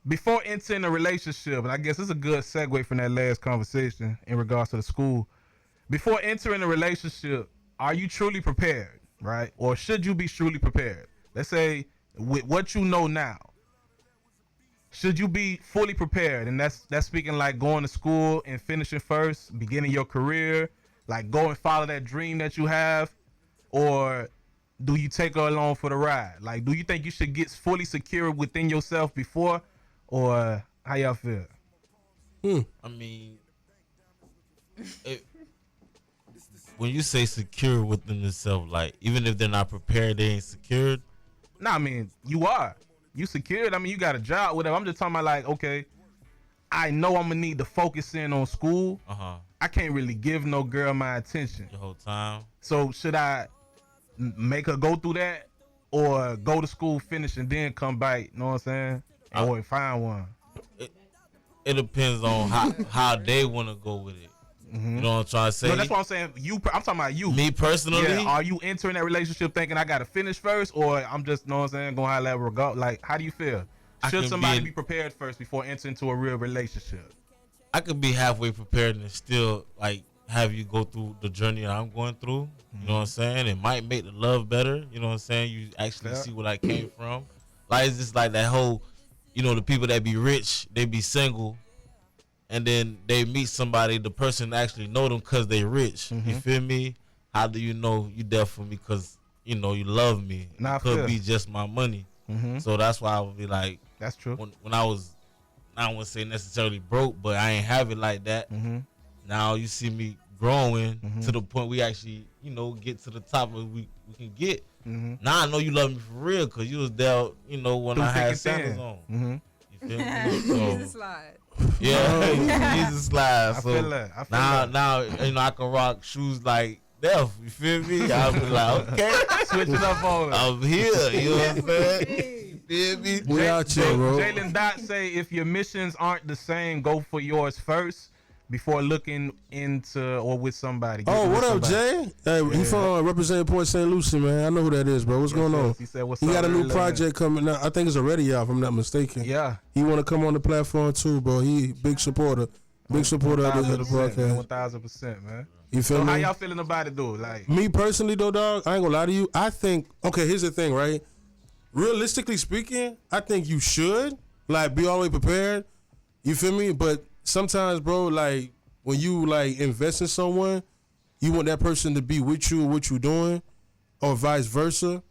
before entering a relationship, and I guess this is a good segue from that last conversation in regards to the school. Before entering a relationship, are you truly prepared, right? Or should you be truly prepared? Let's say with what you know now, should you be fully prepared? And that's speaking like going to school and finishing first, beginning your career, like go and follow that dream that you have, or do you take her along for the ride? Like, do you think you should get fully secure within yourself before, or how y'all feel? I mean, it, when you say secure within themselves, like even if they're not prepared, they ain't secured. Nah, I mean, you are. You secured. I mean, you got a job, whatever. I'm just talking about like, okay, I know I'm gonna need to focus in on school. I can't really give no girl my attention The whole time. So should I make her go through that, or go to school, finish, and then come back? You know what I'm saying? Or find one. It depends on how they want to go with it. You know what I'm trying to say? No, that's what I'm saying. I'm talking about you. Me personally? Yeah, are you entering that relationship thinking I gotta finish first, or I'm just, you know what I'm saying, gonna have that regard? Like, how do you feel? Should somebody be prepared first before entering into a real relationship? I could be halfway prepared and still like have you go through the journey that I'm going through. You know what I'm saying? It might make the love better. You know what I'm saying? You actually see where I came from. Like, it's just like that whole, you know, the people that be rich, they be single, and then they meet somebody, the person actually know them because they rich. You feel me? How do you know you there for me? Because, you know, you love me. It could be just my money. So that's why I would be like, that's true. When I was, I don't want to say necessarily broke, but I ain't have it like that. Now you see me growing to the point we actually, you know, get to the top of we can get. Now I know you love me for real because you was there, you know, when I had sandals on. You feel me? So, Jesus slide. Yeah, Jesus slide. So I feel that. Now you know I can rock shoes like Def. You feel me? I'll be like, okay, switch it up on. I'm here. You know what I'm saying? You feel me? We out here, bro. Jalen Dot say if your missions aren't the same, go for yours first before looking into or with somebody. Oh, what up, Jay? Hey, he from representing Port St. Lucie, man. I know who that is, bro. What's going on? He said, "What's he up?" He got a new project coming out. I think it's already out, if I'm not mistaken. Yeah. He want to come on the platform too, bro. He big supporter. Big supporter of the broadcast. 1000%, man. You feel me? How y'all feeling about it, though? Like, me personally, though, dog, I ain't gonna lie to you. I think, okay, here's the thing, right? Realistically speaking, I think you should like be all the way prepared. You feel me? But sometimes, bro, like when you like invest in someone, you want that person to be with you, what you doing, or vice versa.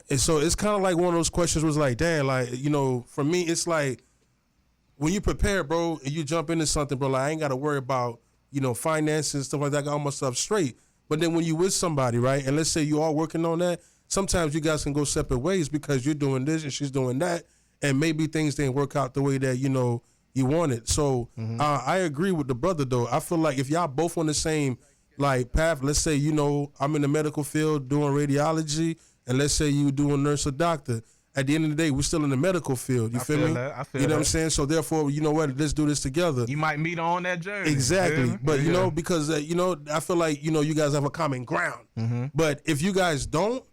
And so it's kind of like one of those questions was like, damn, like, you know, for me, it's like when you prepare, bro, and you jump into something, bro, like I ain't got to worry about, you know, finances and stuff like that. I got all my stuff straight. But then when you with somebody, right, and let's say you all working on that, sometimes you guys can go separate ways because you're doing this and she's doing that, and maybe things didn't work out the way that, you know, you wanted. So I agree with the brother, though. I feel like if y'all both on the same, like, path, let's say, you know, I'm in the medical field doing radiology, and let's say you doing nurse or doctor. At the end of the day, we're still in the medical field. You feel me? I feel you know that. what I'm saying? So therefore, you know what? Let's do this together. You might meet on that journey. Exactly. But, you yeah. know, because, you know, I feel like, you know, you guys have a common ground. But if you guys don't,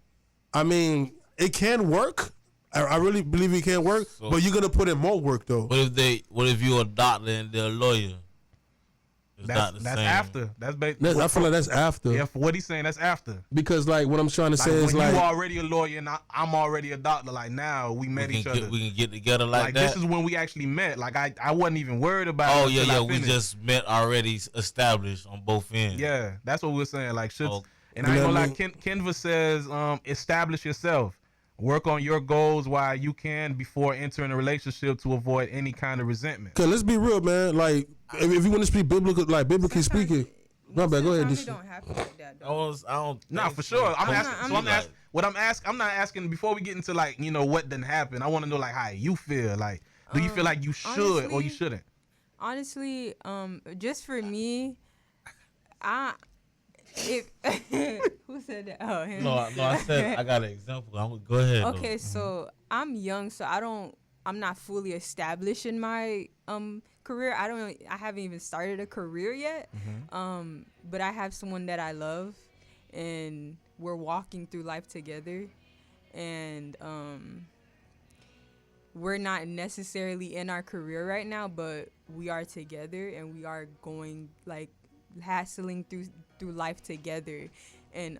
I mean, it can work. I really believe it can work. So, but you're going to put in more work, though. What if you're a doctor and they're a lawyer? That's after. I feel like that's after. Yeah, for what he's saying, that's after. Because like what I'm trying to say is when like you already a lawyer and I'm already a doctor. Like now we met each other. We can get together like that. This is when we actually met. Like I wasn't even worried about. Oh yeah. We just met already established on both ends. Yeah, that's what we're saying. Like should and I ain't gonna lie. Kenva says establish yourself. Work on your goals while you can before entering a relationship to avoid any kind of resentment. Cause let's be real, man. Like if you want to speak biblical, like biblically speaking, my bad. Go ahead. You don't have to like that. I don't. Nah, for sure. I'm not asking before we get into like you know what didn't happen. I want to know like how you feel. Like, do you feel like you should honestly, or you shouldn't? Honestly, just for me, who said that? Oh, him. No, I said I got an example. Go ahead. Okay, so I'm young, so I'm not fully established in my career. I haven't even started a career yet. But I have someone that I love, and we're walking through life together, and we're not necessarily in our career right now, but we are together and we are going like hassling through life together, and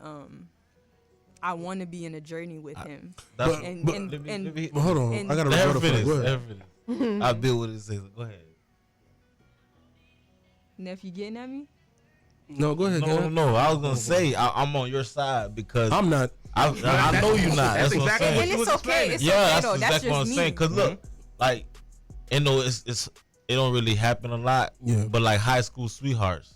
I want to be in a journey with him. That's But hold on, and- I got a Let her rebuttal for finish. that. Go Let her ahead. finish. I build what it says. Go ahead. Nephew getting at me? No, go ahead. No. I was gonna say I'm on your side because I'm not. I know you're not. That's That's what I'm exactly saying. what And you it's was okay. explaining. It's Yeah, okay that's though. That's exactly what I'm just saying. me. Cause look, like, you know, it don't really happen a lot. Yeah. But like high school sweethearts,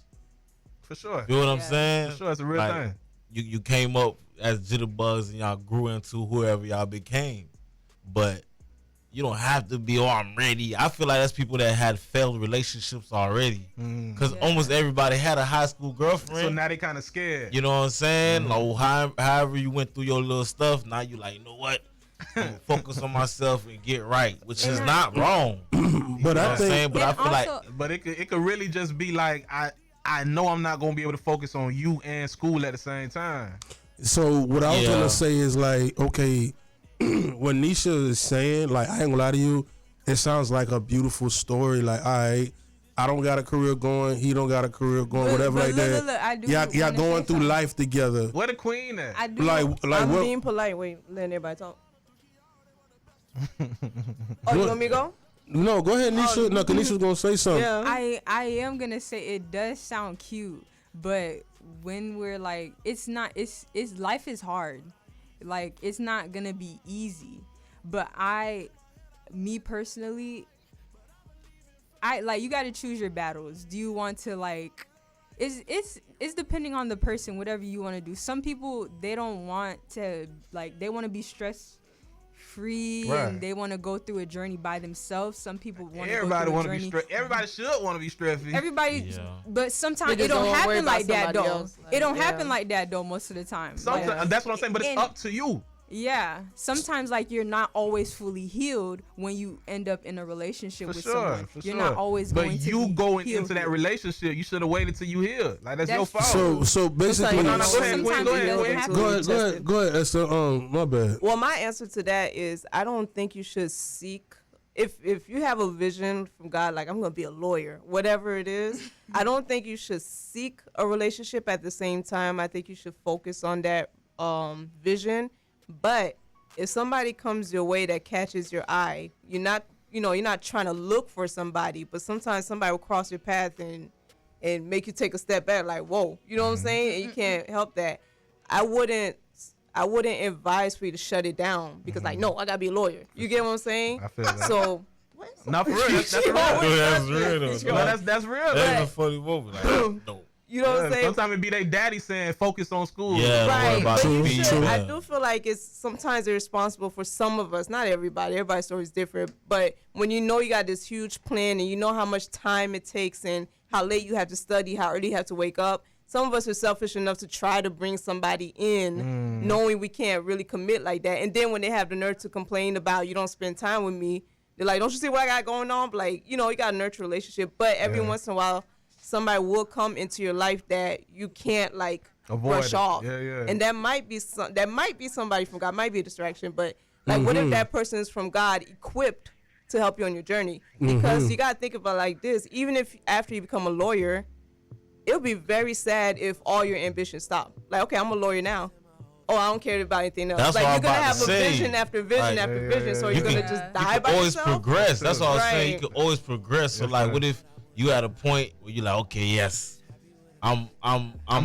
For sure. you know what I'm Yeah. saying? For sure, it's a real Like, thing. You came up as jitterbugs and y'all grew into whoever y'all became, but you don't have to be. Oh, I'm ready. I feel like that's people that had failed relationships already, because Yeah. almost everybody had a high school girlfriend. So now they kind of scared. You know what I'm saying? Like, however you went through your little stuff, now you like, you know what? I'm gonna focus on myself and get right, which is not wrong. But You know I what I'm think saying? But I And feel like also- But it could really just be like I know I'm not gonna be able to focus on you and school at the same time. so. What I was Yeah. gonna say is like, okay, what Nisha is saying, like, I ain't gonna lie to you, it sounds like a beautiful story. Like, all right, I don't got a career going, he don't got a career going, But- whatever but like look, that. look, I do y'all wanna going say through something. life together. Where the queen at? I do. Like I'm what? being polite. Wait, letting everybody talk. Oh, you want me to go? No, go ahead, Nisha. No, 'cause Nisha's gonna say something. Yeah. I am gonna say it does sound cute, but when we're like, it's not. It's life is hard. Like, it's not gonna be easy. But me personally, I like, you got to choose your battles. Do you want to like? It's depending on the person. Whatever you want to do. Some people, they don't want to, like, they want to be stress free Right. and they want to go through a journey by themselves. Some people want Everybody to go want through a to be journey. stressed. Everybody should want to be stress free. Everybody, Yeah. but sometimes They it just don't don't worry happen about like that somebody though. else. It don't Like, happen yeah. like that though most of the time. Sometimes Like, that's what I'm saying. But it's And- up to you. yeah, sometimes like you're not always fully healed when you end up in a relationship For with sure. someone. For You're sure. not always but going to you be going healed into that healed. relationship, you should have waited till you healed. Like that's your That's fault. So basically, Sometimes No, no, go ahead, Sometimes Gwen, go it ahead, doesn't Gwen. happen. go ahead, Esther. My bad. Well, my answer to that is I don't think you should seek. If you have a vision from God, like I'm gonna be a lawyer, whatever it is, I don't think you should seek a relationship at the same time. I think you should focus on that vision. But if somebody comes your way that catches your eye, you're not trying to look for somebody, but sometimes somebody will cross your path and make you take a step back, like, whoa, you know what I'm saying? And you can't help that. I wouldn't advise for you to shut it down because, like, no, I gotta be a lawyer. You get what I'm saying? I feel that. So, Not for real. That's real. That's real though. No, that's real. That's though. a funny moment. Like, no. you know what I'm Yeah, saying? sometimes it be their daddy saying focus on school. Yeah, don't worry Right, about but you the should. fee. I Yeah. do feel like it's sometimes irresponsible for some of us, not everybody. Everybody's story is different. But when you know you got this huge plan and you know how much time it takes and how late you have to study, how early you have to wake up, some of us are selfish enough to try to bring somebody in, knowing we can't really commit like that. And then when they have the nerve to complain about you don't spend time with me, they're like, don't you see what I got going on? But like, you know, you got to nurture a relationship. But every Yeah. once in a while, somebody will come into your life that you can't like Avoid brush it. off. Yeah, yeah. And that might be somebody from God, might be a distraction. But like, what if that person is from God, equipped to help you on your journey? Because you got to think about it like this: even if after you become a lawyer, it'll be very sad if all your ambitions stop. Like, okay, I'm a lawyer now. Oh, I don't care about anything else. That's like, what you're I'm gonna about have to a say. vision after vision Like, after yeah, vision. yeah, So yeah. you're gonna You just can- die You by can always yourself. progress. That's all I'm saying. You Right. can always progress. So Yes, like, sir. what if you at a point where you're like, okay, yes, I'm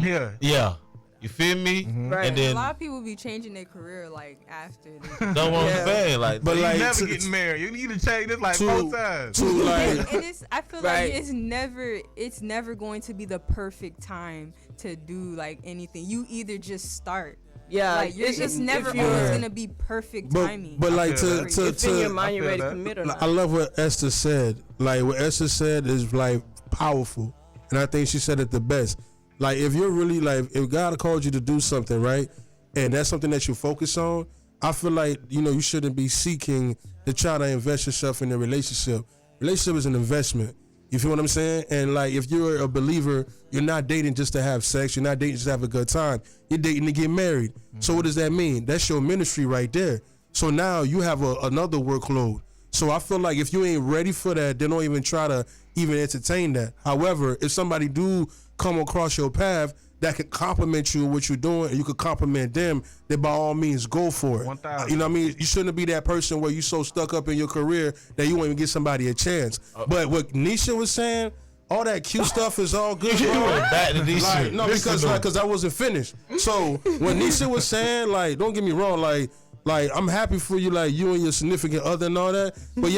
here. Yeah, you feel me? Right. And A then lot of people be changing their career like after they that's what I'm Yeah. saying. Like, But You like never to- getting married. You need to change this like to- 4 times. to like and it's I feel Right. like it's never going to be the perfect time to do like anything. You either just start. Yeah, Like it's it's just never if you're- always gonna be perfect timing. but like feel to that. to if in your to mind you're I ready feel to that. commit or not. I love what Esther said. Like what Esther said is like powerful, and I think she said it the best. Like if you're really like if God called you to do something, right, and that's something that you focus on, I feel like you shouldn't be seeking to try to invest yourself in a relationship. Relationship is an investment. You feel what I'm saying? And like if you're a believer, you're not dating just to have sex. You're not dating just to have a good time. You're dating to get married. So what does that mean? That's your ministry right there. So now you have another workload. So I feel like if you ain't ready for that, then don't even try to even entertain that. However, if somebody do come across your path that could compliment you what you're doing and you could compliment them, then by all means go for it. 1,000. You know what I mean? You shouldn't be that person where you so stuck up in your career that you won't even give somebody a chance. But what Nisha was saying, all that cute stuff is all good. You bro. went back to this Like, shit. no, because I wasn't finished. So when Nisha was saying, like, don't get me wrong, like I'm happy for you, like you and your significant other and all that. But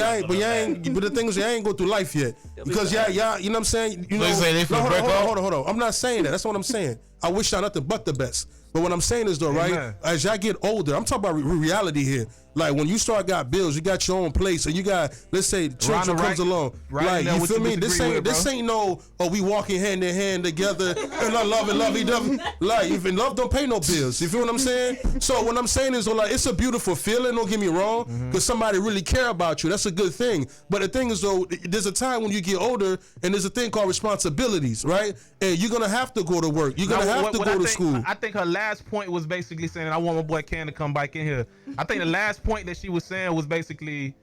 but the thing is, y'all ain't go through life yet because y'all, you know what I'm saying? You know, you say they no, finna hold on. I'm not saying that. That's what I'm saying. I wish y'all nothing but the best. But what I'm saying is though, right? Amen. As y'all get older, I'm talking about reality here. Like when you start got bills, you got your own place, and you got, let's say, children comes along. Right like you feel me? This ain't no, we walking hand in hand together and I love it, lovey dovey. Like if in love don't pay no bills. You feel what I'm saying? So what I'm saying is, like, it's a beautiful feeling. Don't get me wrong, because somebody really care about you. That's a good thing. But the thing is though, there's a time when you get older, and there's a thing called responsibilities, right? And you're gonna have to go to work. You're gonna have to go to school. I think her last point was basically saying, I want my boy Ken to come back in here. I think the last point that she was saying was basically,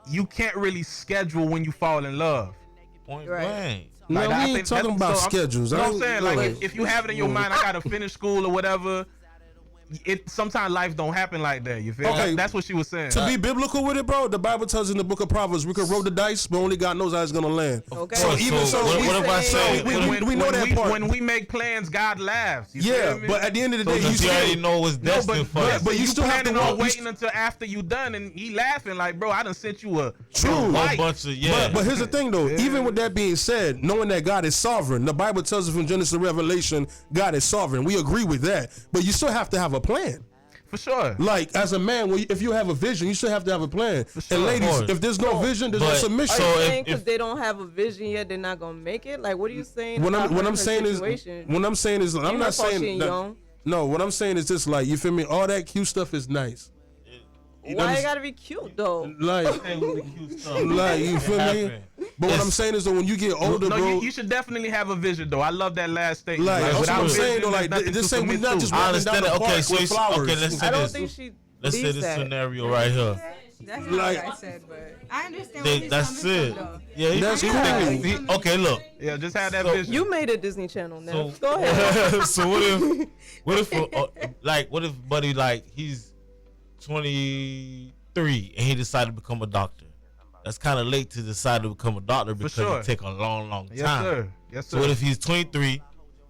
you can't really schedule when you fall in love. Point Right. blank. No, Like, we I ain't think talking about so schedules. You know I what I'm saying? ain't- Like, if you have it in your mind, I gotta finish school or whatever. Sometimes life don't happen like that. You feel? Okay. That's what she was saying. To be biblical with it, bro, the Bible tells in the book of Proverbs, we can roll the dice, but only God knows how it's gonna land. Okay. So even so, what, we- what if I say? we know that part. When we make plans, God laughs. You Yeah, feel me? but at the end of the day, Because you you already still know what's destined for us. but you still have to planning on walk- waiting until after you done, and he laughing like, bro, I done sent you a True. A white. bunch of But here's the thing, though. Even with that being said, knowing that God is sovereign, the Bible tells us from Genesis to Revelation, God is sovereign. We agree with that. But you still have to have a plan. For sure. Like, as a man, if you have a vision, you still have to have a plan. sure. And ladies, Of course. if there's no vision, there's no But- submission. Are So you if- saying because if- they don't have a vision yet, they're not gonna make it? Like, what are you saying? What about I'm her saying is, situation? I'm not saying her fault she ain't that- young. No, what I'm saying is this, like, you feel me? All that cute stuff is nice. Why it gotta be cute though? Like, like, you feel me? But what I'm saying is that when you get older, No, bro, you should definitely have a vision, though. I love that last statement. like, that's what without I'm vision, saying, though, like, there's nothing this to ain't we commit not to. just I walking down understand the that. park Okay, so with flowers. okay, let's say I don't this. think she Let's say believes this that. scenario right here. That's Like- not what I said, but I understand where he's That's coming it. from, though. Yeah, That's he cool. think- okay, look. Yeah, just have that So- vision. You made a Disney Channel now. So Go ahead. so what if buddy, like, he's 23 and he decided to become a doctor? That's kind of late to decide to become a doctor because sure. it take a long time. Yes, sir. Yes, sir. So what if he's 23?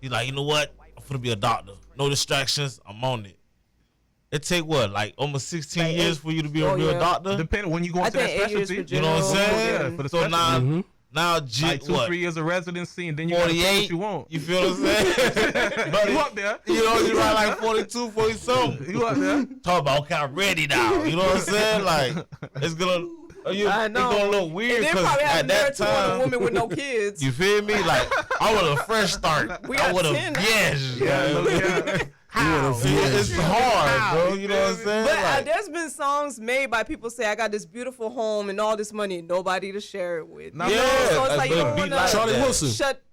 He's like, you know what? I'm gonna be a doctor. No distractions. I'm on it. It take what, like almost 16 Like years eight- for you to be a oh, real yeah. doctor? Depending when you go I into that think 8 years for specialty. You know what I'm general. saying? Yeah, for the So specialty. now Like Jit, 2-3 what? years of residency, and then you gotta take 48. what you want. You feel what I'm saying? Buddy, You up there? You know, you ride like 42, 40 something. You up there? Talk about, okay, I'm ready now. You know what I'm saying? Like, it's gonna, I know. It's gonna look weird And they because probably have at married that to one time, woman with no kids. you feel me? Like, I want a fresh start. We I got want a 10 now. yes. Yeah. How? Yeah, it's hard, bro. You know what I'm saying? But Like, there's been songs made by people say, I got this beautiful home and all this money and nobody to share it with. No, yeah, So it's like, you but don't beat wanna like Charlie that. Wilson. shut